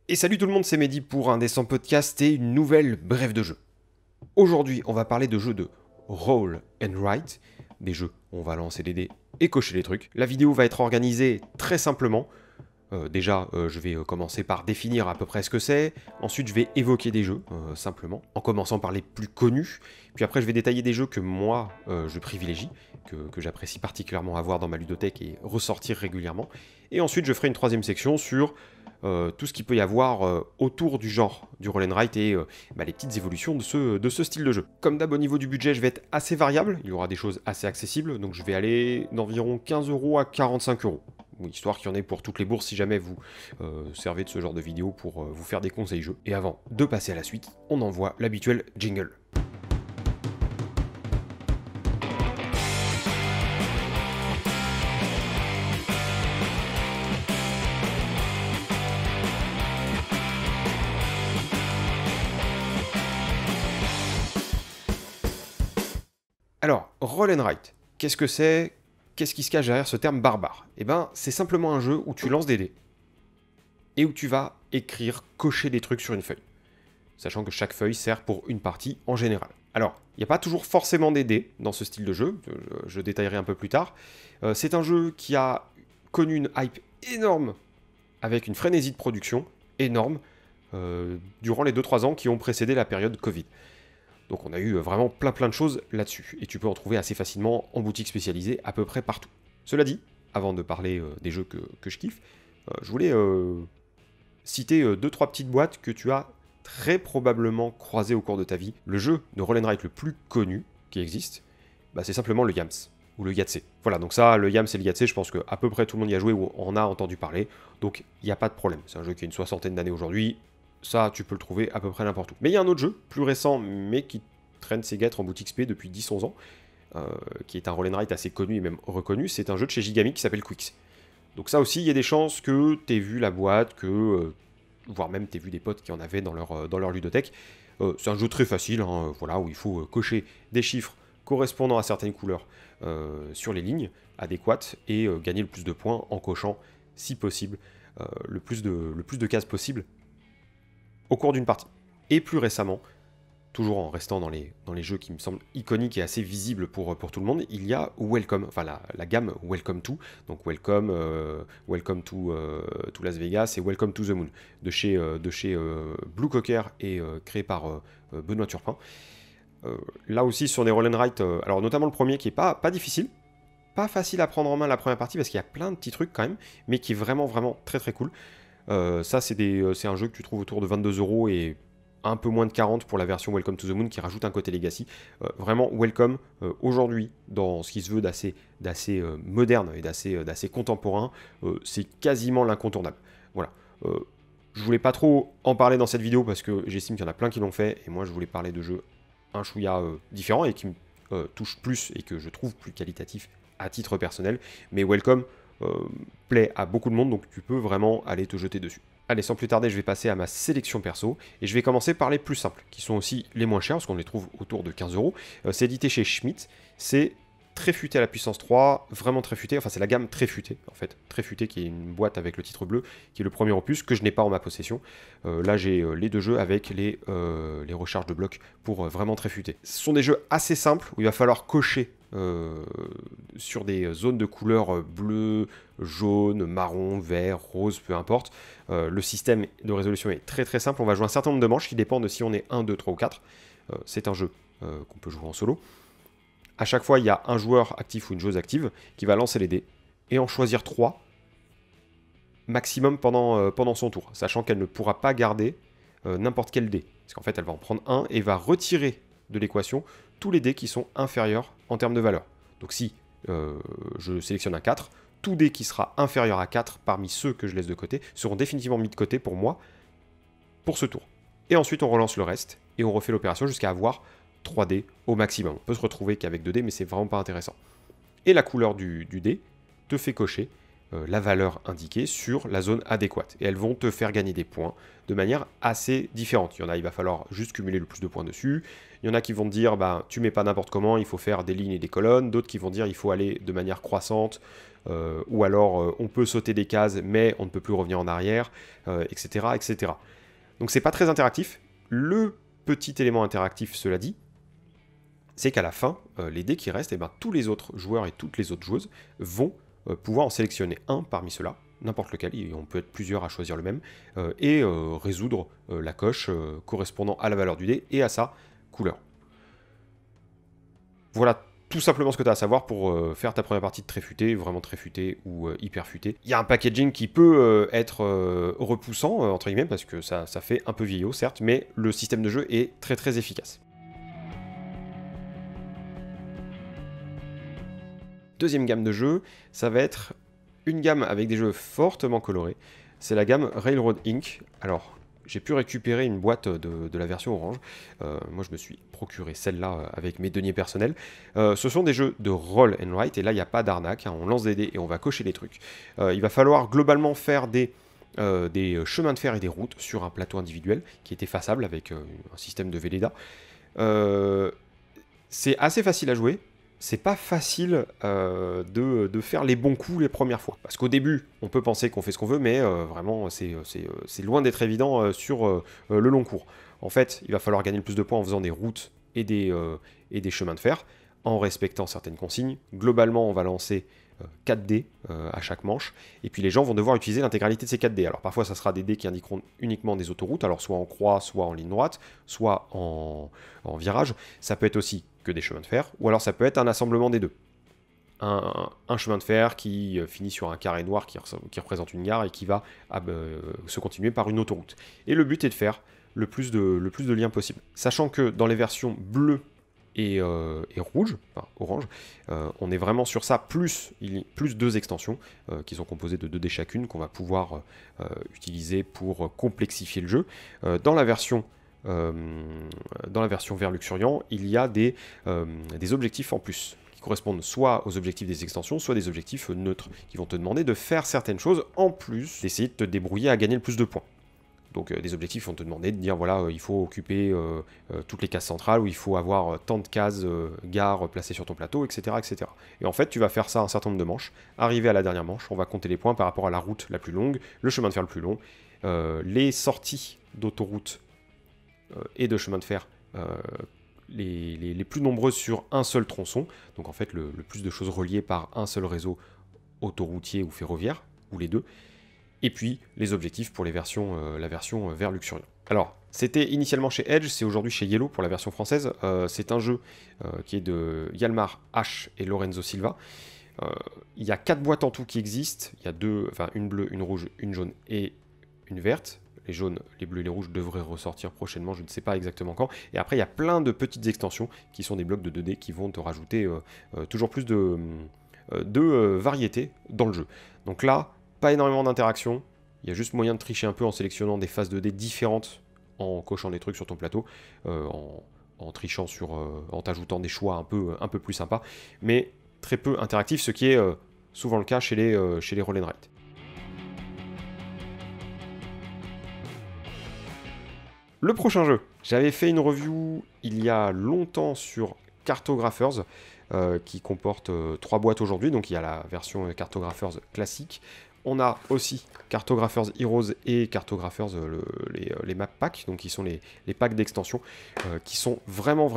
Et salut tout le monde, c'est Mehdi pour un Indécent Podcast et une nouvelle brève de jeu. Aujourd'hui, on va parler de jeux de roll and write, des jeux où on va lancer des dés et cocher les trucs. La vidéo va être organisée très simplement. Je vais commencer par définir à peu près ce que c'est. Ensuite, je vais évoquer des jeux, simplement, en commençant par les plus connus. Puis après, je vais détailler des jeux que moi, je privilégie, que j'apprécie particulièrement avoir dans ma ludothèque et ressortir régulièrement. Et ensuite, je ferai une troisième section sur tout ce qu'il peut y avoir autour du genre du roll and write et les petites évolutions de ce style de jeu. Comme d'hab, au niveau du budget, je vais être assez variable. Il y aura des choses assez accessibles, donc je vais aller d'environ 15 € à 45 €. Histoire qu'il y en ait pour toutes les bourses si jamais vous servez de ce genre de vidéo pour vous faire des conseils jeux. Et avant de passer à la suite, on envoie l'habituel jingle. Alors, roll and write, qu'est-ce que c'est? Qu'est-ce qui se cache derrière ce terme barbare? Eh ben, c'est simplement un jeu où tu lances des dés et où tu vas écrire, cocher des trucs sur une feuille. Sachant que chaque feuille sert pour une partie en général. Alors, il n'y a pas toujours forcément des dés dans ce style de jeu, je détaillerai un peu plus tard. C'est un jeu qui a connu une hype énorme, avec une frénésie de production énorme, durant les 2-3 ans qui ont précédé la période Covid. Donc on a eu vraiment plein de choses là-dessus, et tu peux en trouver assez facilement en boutique spécialisée à peu près partout. Cela dit, avant de parler des jeux que je kiffe, je voulais citer 2-3 petites boîtes que tu as très probablement croisées au cours de ta vie. Le jeu de roll and write le plus connu qui existe, c'est simplement le Yams, ou le Yahtzee. Voilà, donc ça, le Yams et le Yahtzee, je pense qu'à peu près tout le monde y a joué ou en a entendu parler, donc il n'y a pas de problème. C'est un jeu qui a une soixantaine d'années aujourd'hui, ça, tu peux le trouver à peu près n'importe où. Mais il y a un autre jeu, plus récent, mais qui traîne ses guêtres en boutique SP depuis 10-11 ans, qui est un roll and write assez connu et même reconnu, c'est un jeu de chez Gigamic qui s'appelle Quicks. Donc ça aussi, il y a des chances que tu aies vu la boîte, voire même tu aies vu des potes qui en avaient dans leur ludothèque. C'est un jeu très facile, voilà, où il faut cocher des chiffres correspondant à certaines couleurs sur les lignes adéquates et gagner le plus de points en cochant, si possible, le plus de cases possible au cours d'une partie. Et plus récemment, toujours en restant dans les jeux qui me semblent iconiques et assez visibles pour tout le monde, il y a Welcome, enfin la gamme Welcome to, donc Welcome to Las Vegas et Welcome to the Moon, de chez Blue Cocker et créé par Benoît Turpin. Là aussi sur des roll and write, alors notamment le premier qui est pas difficile, pas facile à prendre en main la première partie parce qu'il y a plein de petits trucs quand même, mais qui est vraiment très cool. Ça c'est un jeu que tu trouves autour de 22 € et un peu moins de 40 pour la version Welcome to the Moon qui rajoute un côté Legacy. Vraiment Welcome aujourd'hui dans ce qui se veut d'assez moderne et d'assez contemporain, c'est quasiment l'incontournable. Voilà. Je voulais pas trop en parler dans cette vidéo parce que j'estime qu'il y en a plein qui l'ont fait et moi je voulais parler de jeux un chouïa différents et qui me touchent plus et que je trouve plus qualitatifs à titre personnel. Mais Welcome plaît à beaucoup de monde, donc tu peux vraiment aller te jeter dessus. Allez, sans plus tarder, je vais passer à ma sélection perso, et je vais commencer par les plus simples, qui sont aussi les moins chers, parce qu'on les trouve autour de 15 €. C'est édité chez Schmitt, c'est très futé à la puissance 3, vraiment très futé, enfin c'est la gamme très futée, en fait, très futée, qui est une boîte avec le titre bleu, qui est le premier opus, que je n'ai pas en ma possession. Là j'ai les deux jeux avec les recharges de blocs pour vraiment très futé. Ce sont des jeux assez simples, où il va falloir cocher sur des zones de couleurs bleu, jaune, marron, vert, rose, peu importe. Le système de résolution est très simple, on va jouer un certain nombre de manches qui dépendent de si on est 1, 2, 3 ou 4. C'est un jeu qu'on peut jouer en solo. À chaque fois, il y a un joueur actif ou une joueuse active qui va lancer les dés et en choisir 3 maximum pendant son tour, sachant qu'elle ne pourra pas garder n'importe quel dé. Parce qu'en fait, elle va en prendre un et va retirer de l'équation tous les dés qui sont inférieurs en termes de valeur. Donc si je sélectionne un 4, tout dé qui sera inférieur à 4 parmi ceux que je laisse de côté seront définitivement mis de côté pour moi pour ce tour. Et ensuite, on relance le reste et on refait l'opération jusqu'à avoir 3 dés au maximum. On peut se retrouver qu'avec 2 dés, mais c'est vraiment pas intéressant. Et la couleur du dé te fait cocher la valeur indiquée sur la zone adéquate. Et elles vont te faire gagner des points de manière assez différente. Il y en a, il va falloir juste cumuler le plus de points dessus. Il y en a qui vont te dire, bah, tu mets pas n'importe comment, il faut faire des lignes et des colonnes. D'autres qui vont dire, il faut aller de manière croissante. Ou alors, on peut sauter des cases, mais on ne peut plus revenir en arrière, etc., etc. Donc c'est pas très interactif. Le petit élément interactif, cela dit, c'est qu'à la fin, les dés qui restent, et ben, tous les autres joueurs et toutes les autres joueuses vont pouvoir en sélectionner un parmi ceux-là, n'importe lequel, on peut être plusieurs à choisir le même, et résoudre la coche correspondant à la valeur du dé et à sa couleur. Voilà tout simplement ce que tu as à savoir pour faire ta première partie de très futé, vraiment très futé ou hyper futé. Il y a un packaging qui peut être repoussant, entre guillemets, parce que ça fait un peu vieillot, certes, mais le système de jeu est très très efficace. Deuxième gamme de jeux, ça va être une gamme avec des jeux fortement colorés. C'est la gamme Railroad Inc. Alors, j'ai pu récupérer une boîte de la version orange. Moi, je me suis procuré celle-là avec mes deniers personnels. Ce sont des jeux de roll and write, et là, il n'y a pas d'arnaque. Hein, on lance des dés et on va cocher des trucs. Il va falloir globalement faire des chemins de fer et des routes sur un plateau individuel qui est effaçable avec un système de Velleda. C'est assez facile à jouer. C'est pas facile de faire les bons coups les premières fois. Parce qu'au début, on peut penser qu'on fait ce qu'on veut, mais vraiment, c'est loin d'être évident sur le long cours. En fait, il va falloir gagner le plus de points en faisant des routes et des chemins de fer, en respectant certaines consignes. Globalement, on va lancer 4 dés à chaque manche, et puis les gens vont devoir utiliser l'intégralité de ces 4 dés. Alors parfois, ça sera des dés qui indiqueront uniquement des autoroutes, alors soit en croix, soit en ligne droite, soit en virage. Ça peut être aussi que des chemins de fer, ou alors ça peut être un assemblement des deux. Un chemin de fer qui finit sur un carré noir qui représente une gare et qui va se continuer par une autoroute. Et le but est de faire le plus de liens possible. Sachant que dans les versions bleues et rouge, enfin orange, on est vraiment sur ça, plus 2 extensions qui sont composées de 2 dés chacune qu'on va pouvoir utiliser pour complexifier le jeu. Dans la version vers Luxuriant, il y a des objectifs en plus qui correspondent soit aux objectifs des extensions, soit des objectifs neutres qui vont te demander de faire certaines choses en plus d'essayer de te débrouiller à gagner le plus de points. Donc des objectifs vont te demander de dire voilà, il faut occuper toutes les cases centrales, ou il faut avoir tant de cases gares placées sur ton plateau, etc., etc. Et en fait, tu vas faire ça un certain nombre de manches. Arrivé à la dernière manche, on va compter les points par rapport à la route la plus longue, le chemin de fer le plus long, les sorties d'autoroute et de chemin de fer les plus nombreuses sur un seul tronçon. Donc en fait, le plus de choses reliées par un seul réseau autoroutier ou ferroviaire, ou les deux. Et puis les objectifs pour la version vers Luxuriant. Alors, c'était initialement chez Edge, c'est aujourd'hui chez Yellow pour la version française. C'est un jeu qui est de Yalmar H et Lorenzo Silva. Il y a 4 boîtes en tout qui existent. Il y a une bleue, une rouge, une jaune et une verte. Les jaunes, les bleus et les rouges devraient ressortir prochainement, je ne sais pas exactement quand. Et après, il y a plein de petites extensions qui sont des blocs de 2D qui vont te rajouter toujours plus de variété dans le jeu. Donc là, pas énormément d'interaction. Il y a juste moyen de tricher un peu en sélectionnant des phases 2D différentes, en cochant des trucs sur ton plateau, en trichant en t'ajoutant des choix un peu plus sympas. Mais très peu interactif, ce qui est souvent le cas chez les roll and write. Le prochain jeu, j'avais fait une review il y a longtemps sur Cartographers, qui comporte 3 boîtes aujourd'hui, donc il y a la version Cartographers classique. On a aussi Cartographers Heroes et Cartographers les map packs, donc qui sont les packs d'extension, qui sont vraiment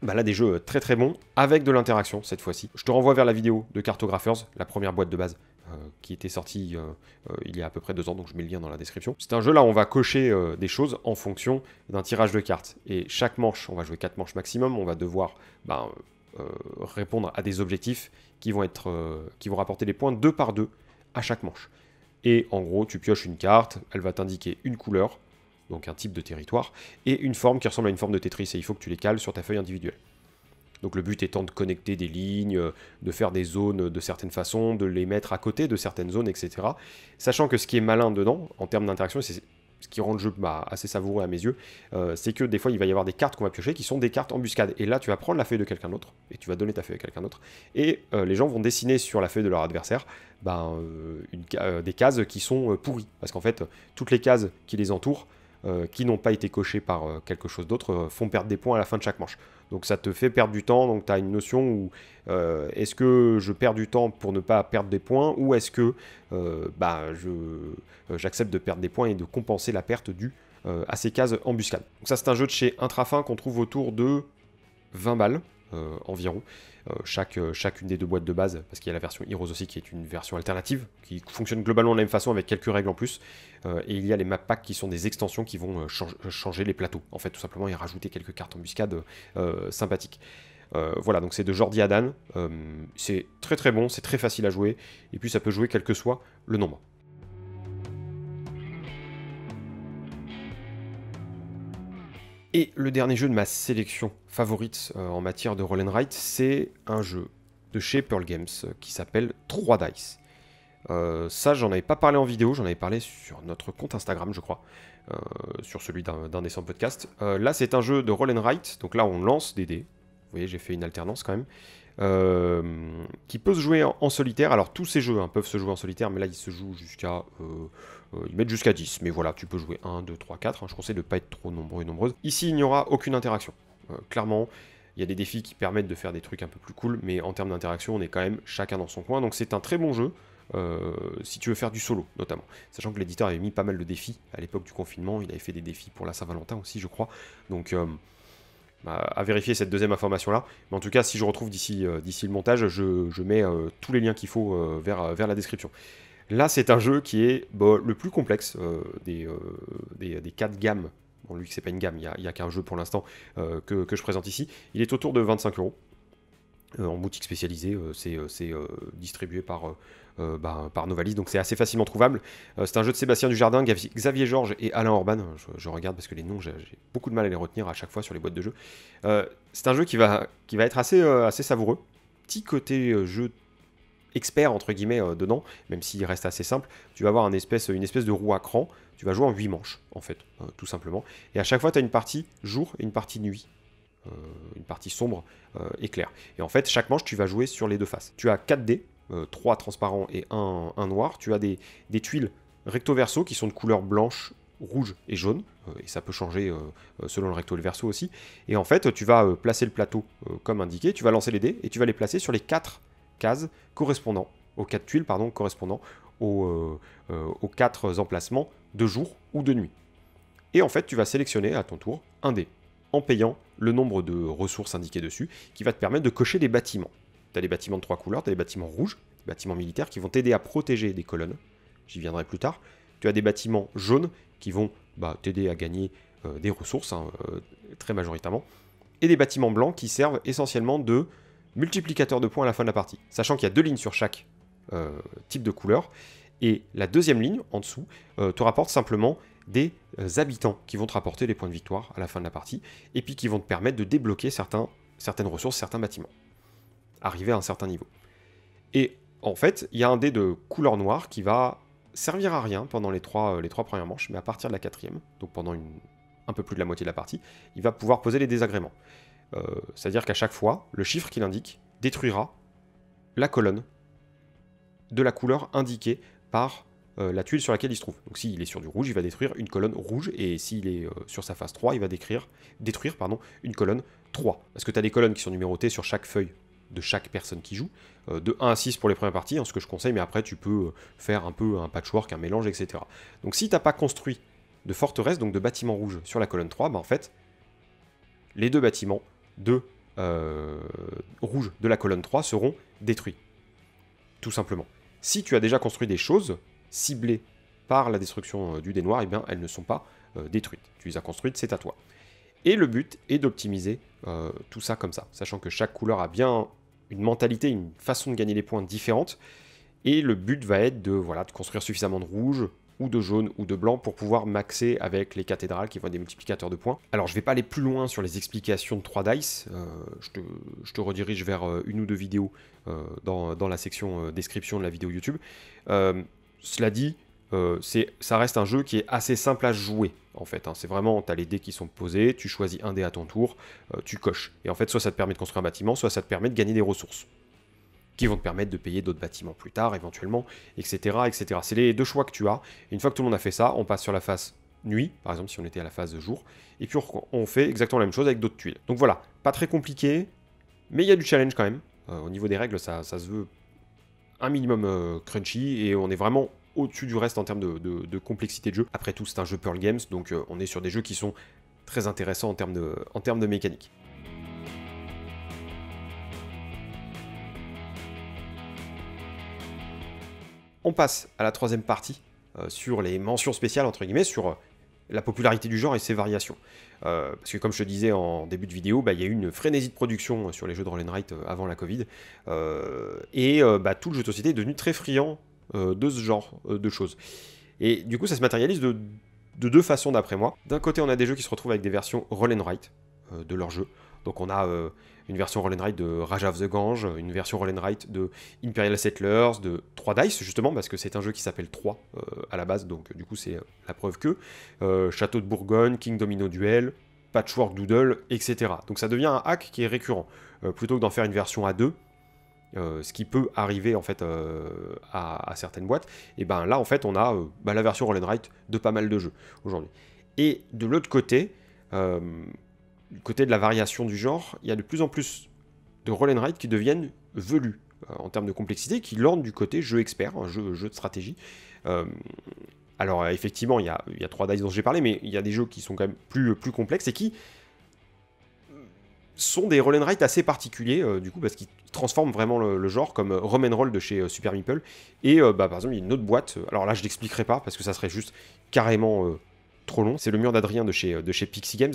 là des jeux très très bons, avec de l'interaction cette fois-ci. Je te renvoie vers la vidéo de Cartographers, la première boîte de base, qui était sortie il y a à peu près 2 ans, donc je mets le lien dans la description. C'est un jeu là où on va cocher des choses en fonction d'un tirage de cartes. Et chaque manche, on va jouer 4 manches maximum, on va devoir répondre à des objectifs qui vont rapporter des points 2 par 2 à chaque manche. Et en gros, tu pioches une carte, elle va t'indiquer une couleur, donc un type de territoire, et une forme qui ressemble à une forme de Tetris, et il faut que tu les cales sur ta feuille individuelle. Donc le but étant de connecter des lignes, de faire des zones de certaines façons, de les mettre à côté de certaines zones, etc. Sachant que ce qui est malin dedans, en termes d'interaction, ce qui rend le jeu assez savoureux à mes yeux, c'est que des fois il va y avoir des cartes qu'on va piocher qui sont des cartes embuscades. Et là tu vas prendre la feuille de quelqu'un d'autre, et tu vas donner ta feuille à quelqu'un d'autre, et les gens vont dessiner sur la feuille de leur adversaire des cases qui sont pourries. Parce qu'en fait, toutes les cases qui les entourent, qui n'ont pas été cochées par quelque chose d'autre, font perdre des points à la fin de chaque manche. Donc ça te fait perdre du temps, donc tu as une notion où est-ce que je perds du temps pour ne pas perdre des points, ou est-ce que j'accepte de perdre des points et de compenser la perte due à ces cases embuscades. Donc ça c'est un jeu de chez Intrafin qu'on trouve autour de 20 balles environ. Chacune des deux boîtes de base, parce qu'il y a la version Heroes aussi qui est une version alternative, qui fonctionne globalement de la même façon avec quelques règles en plus, et il y a les map packs qui sont des extensions qui vont changer les plateaux, en fait tout simplement, et rajouter quelques cartes embuscades sympathiques. Voilà, donc c'est de Jordi Adan, c'est très très bon, c'est très facile à jouer, et puis ça peut jouer quel que soit le nombre. Et le dernier jeu de ma sélection favorite en matière de roll and write, c'est un jeu de chez Pearl Games qui s'appelle 3 Dice. Ça, j'en avais pas parlé en vidéo, j'en avais parlé sur notre compte Instagram, je crois, sur celui d'un des 100 podcasts. Là, c'est un jeu de roll and write, donc là, on lance des dés. Vous voyez, j'ai fait une alternance quand même. Qui peut se jouer en solitaire. Alors, tous ces jeux peuvent se jouer en solitaire, mais là, ils se jouent jusqu'à... ils mettent jusqu'à 10, mais voilà, tu peux jouer 1, 2, 3, 4. Je conseille de ne pas être trop nombreux et nombreuses. Ici, il n'y aura aucune interaction. Clairement, il y a des défis qui permettent de faire des trucs un peu plus cool, mais en termes d'interaction, on est quand même chacun dans son coin. Donc c'est un très bon jeu, si tu veux faire du solo, notamment. Sachant que l'éditeur avait mis pas mal de défis à l'époque du confinement. Il avait fait des défis pour la Saint-Valentin aussi, je crois. Donc... à vérifier cette deuxième information-là. Mais en tout cas, si je retrouve d'ici le montage, je mets tous les liens qu'il faut vers la description. Là, c'est un jeu qui est le plus complexe des 4 gammes. Bon, lui, c'est pas une gamme, il n'y a qu'un jeu pour l'instant que je présente ici. Il est autour de 25 €. En boutique spécialisée, c'est distribué par Novalis, donc c'est assez facilement trouvable. C'est un jeu de Sébastien Dujardin, Xavier Georges et Alain Orban. Je regarde parce que les noms, j'ai beaucoup de mal à les retenir à chaque fois sur les boîtes de jeu. C'est un jeu qui va être assez savoureux. Petit côté jeu expert entre guillemets dedans, même s'il reste assez simple. Tu vas avoir une espèce de roue à cran. Tu vas jouer en 8 manches, en fait, tout simplement. Et à chaque fois, tu as une partie jour et une partie nuit. Une partie sombre et claire. Et en fait, chaque manche, tu vas jouer sur les deux faces. Tu as 4 dés, 3 transparents et 1 noir. Tu as des tuiles recto-verso qui sont de couleur blanche, rouge et jaune. Et ça peut changer selon le recto et le verso aussi. Et en fait, tu vas placer le plateau comme indiqué. Tu vas lancer les dés et tu vas les placer sur les 4 cases correspondant, aux 4 tuiles, pardon, correspondant aux 4 emplacements de jour ou de nuit. Et en fait, tu vas sélectionner à ton tour un dé, en payant le nombre de ressources indiquées dessus, qui va te permettre de cocher des bâtiments. Tu as des bâtiments de 3 couleurs, tu as des bâtiments rouges, des bâtiments militaires qui vont t'aider à protéger des colonnes, j'y viendrai plus tard. Tu as des bâtiments jaunes qui vont t'aider à gagner des ressources, très majoritairement, et des bâtiments blancs qui servent essentiellement de multiplicateur de points à la fin de la partie, sachant qu'il y a 2 lignes sur chaque type de couleur, et la deuxième ligne, en dessous, te rapporte simplement des habitants qui vont te rapporter des points de victoire à la fin de la partie, et puis qui vont te permettre de débloquer certaines ressources, certains bâtiments, arriver à un certain niveau. Et en fait, il y a un dé de couleur noire qui va servir à rien pendant les trois premières manches, mais à partir de la 4e, donc pendant un peu plus de la moitié de la partie, il va pouvoir poser les désagréments. C'est-à-dire qu'à chaque fois, le chiffre qu'il indique détruira la colonne de la couleur indiquée par la tuile sur laquelle il se trouve. Donc s'il est sur du rouge, il va détruire une colonne rouge, et s'il est sur sa face 3, il va détruire une colonne 3. Parce que tu as des colonnes qui sont numérotées sur chaque feuille de chaque personne qui joue, de 1 à 6 pour les premières parties, ce que je conseille, mais après tu peux faire un peu un patchwork, un mélange, etc. Donc si tu n'as pas construit de forteresse, donc de bâtiments rouges sur la colonne 3, en fait, les 2 bâtiments rouges de la colonne 3 seront détruits. Tout simplement. Si tu as déjà construit des choses ciblées par la destruction du dé noir, elles ne sont pas détruites. Tu les as construites, c'est à toi. Et le but est d'optimiser tout ça comme ça, sachant que chaque couleur a bien une mentalité, une façon de gagner les points différente, et le but va être de construire suffisamment de rouge, ou de jaune, ou de blanc, pour pouvoir maxer avec les cathédrales qui vont être des multiplicateurs de points. Alors je vais pas aller plus loin sur les explications de 3 Dice, je te redirige vers 1 ou 2 vidéos dans la section description de la vidéo YouTube. Cela dit, ça reste un jeu qui est assez simple à jouer, en fait. Hein. C'est vraiment, tu as les dés qui sont posés, tu choisis un dé à ton tour, tu coches. Et en fait, soit ça te permet de construire un bâtiment, soit ça te permet de gagner des ressources, qui vont te permettre de payer d'autres bâtiments plus tard, éventuellement, etc. etc. C'est les deux choix que tu as. Et une fois que tout le monde a fait ça, on passe sur la phase nuit, par exemple, si on était à la phase jour, et puis on fait exactement la même chose avec d'autres tuiles. Donc voilà, pas très compliqué, mais il y a du challenge quand même. Au niveau des règles, ça se veut un minimum crunchy, et on est vraiment au-dessus du reste en termes de complexité de jeu. Après tout, c'est un jeu Pearl Games, donc on est sur des jeux qui sont très intéressants en termes de mécanique. On passe à la troisième partie, sur les mentions spéciales, entre guillemets, sur la popularité du genre et ses variations. Parce que comme je te disais en début de vidéo, il y a eu une frénésie de production sur les jeux de Roll & Write avant la Covid, et tout le jeu de société est devenu très friand de ce genre de choses. Et du coup, ça se matérialise de deux façons d'après moi. D'un côté, on a des jeux qui se retrouvent avec des versions Roll & Write de leurs jeux. Donc on a une version Roll & Write de Raja of the Gange, une version Roll & Write de Imperial Settlers, de 3 Dice, justement, parce que c'est un jeu qui s'appelle 3 à la base, donc du coup c'est la preuve que. Château de Bourgogne, King Domino Duel, Patchwork Doodle, etc. Donc ça devient un hack qui est récurrent. Plutôt que d'en faire une version à 2, ce qui peut arriver en fait à certaines boîtes, et ben là en fait on a la version Roll & Write de pas mal de jeux aujourd'hui. Et de l'autre côté, du côté de la variation du genre, il y a de plus en plus de Roll & Write qui deviennent velus en termes de complexité, qui lornent du côté jeu expert, un jeu de stratégie. Alors effectivement, il y a 3 dice dont j'ai parlé, mais il y a des jeux qui sont quand même plus complexes et qui sont des Roll & Write assez particuliers, du coup, parce qu'ils transforment vraiment le genre, comme Rum & Roll de chez Super Meeple. Et par exemple, il y a une autre boîte, alors là je l'expliquerai pas, parce que ça serait juste carrément trop long, c'est le mur d'Adrien de chez Pixie Games.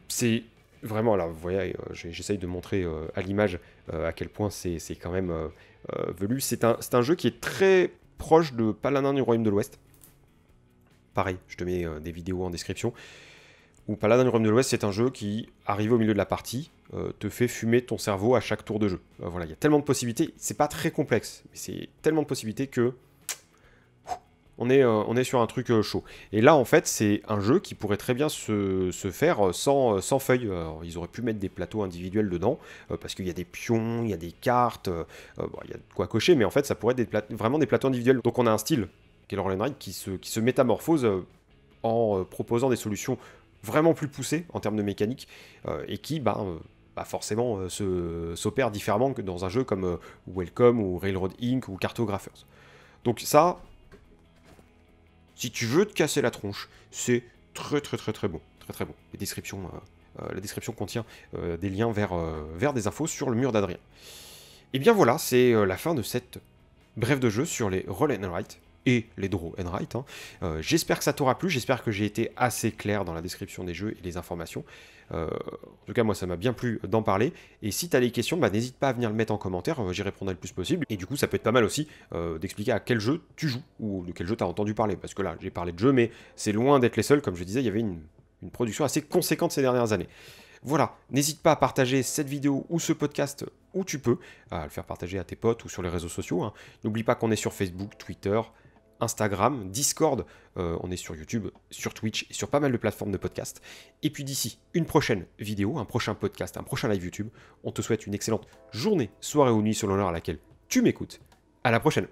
C'est vraiment, alors vous voyez, j'essaye de montrer à l'image à quel point c'est quand même velu. C'est un jeu qui est très proche de Paladin du Royaume de l'Ouest. Pareil, je te mets des vidéos en description. Où Paladin du Royaume de l'Ouest, c'est un jeu qui, arrivé au milieu de la partie, te fait fumer ton cerveau à chaque tour de jeu. Voilà, il y a tellement de possibilités, c'est pas très complexe, mais c'est tellement de possibilités que on est sur un truc chaud. Et là, en fait, c'est un jeu qui pourrait très bien se faire sans feuilles. Alors, ils auraient pu mettre des plateaux individuels dedans, parce qu'il y a des pions, il y a des cartes, il y a de quoi cocher, mais en fait, ça pourrait être vraiment des plateaux individuels. Donc on a un style, qui est le Roll & Write, qui se métamorphose en proposant des solutions vraiment plus poussées en termes de mécanique, et qui, forcément, s'opère différemment que dans un jeu comme Welcome, ou Railroad Inc., ou Cartographers. Donc ça, si tu veux te casser la tronche, c'est très bon. Très très bon. La description contient des liens vers des infos sur le mur d'Adrien. Et bien voilà, c'est la fin de cette brève de jeu sur les Roll & Write et les Draw & Write. J'espère que ça t'aura plu, j'espère que j'ai été assez clair dans la description des jeux et les informations. En tout cas, moi, ça m'a bien plu d'en parler. Et si tu as des questions, n'hésite pas à venir le mettre en commentaire, j'y répondrai le plus possible. Et du coup, ça peut être pas mal aussi d'expliquer à quel jeu tu joues, ou de quel jeu tu as entendu parler. Parce que là, j'ai parlé de jeux, mais c'est loin d'être les seuls. Comme je disais, il y avait une production assez conséquente ces dernières années. Voilà, n'hésite pas à partager cette vidéo ou ce podcast où tu peux, à le faire partager à tes potes ou sur les réseaux sociaux. N'oublie pas qu'on est sur Facebook, Twitter, Instagram, Discord, on est sur YouTube, sur Twitch et sur pas mal de plateformes de podcast. Et puis d'ici une prochaine vidéo, un prochain podcast, un prochain live YouTube, on te souhaite une excellente journée, soirée ou nuit selon l'heure à laquelle tu m'écoutes. À la prochaine.